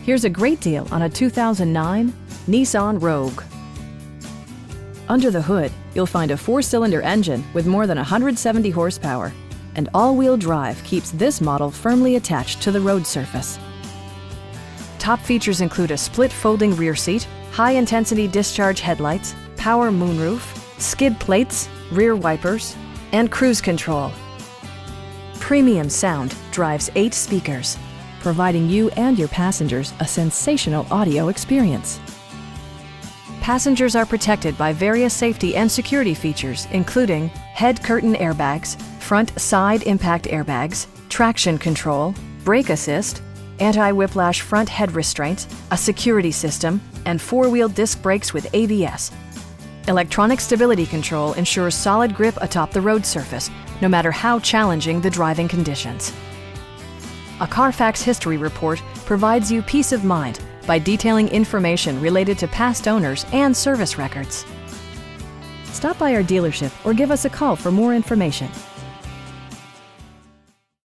Here's a great deal on a 2009 Nissan Rogue. Under the hood, you'll find a 4-cylinder engine with more than 170 horsepower, and all-wheel drive keeps this model firmly attached to the road surface. Top features include a split folding rear seat, high-intensity discharge headlights, power moonroof, skid plates, rear wipers, and cruise control. Premium sound drives 8 speakers, providing you and your passengers a sensational audio experience. Passengers are protected by various safety and security features, including head curtain airbags, front side impact airbags, traction control, brake assist, anti-whiplash front head restraints, a security system, and 4-wheel disc brakes with ABS. Electronic stability control ensures solid grip atop the road surface, no matter how challenging the driving conditions. A Carfax history report provides you peace of mind by detailing information related to past owners and service records. Stop by our dealership or give us a call for more information.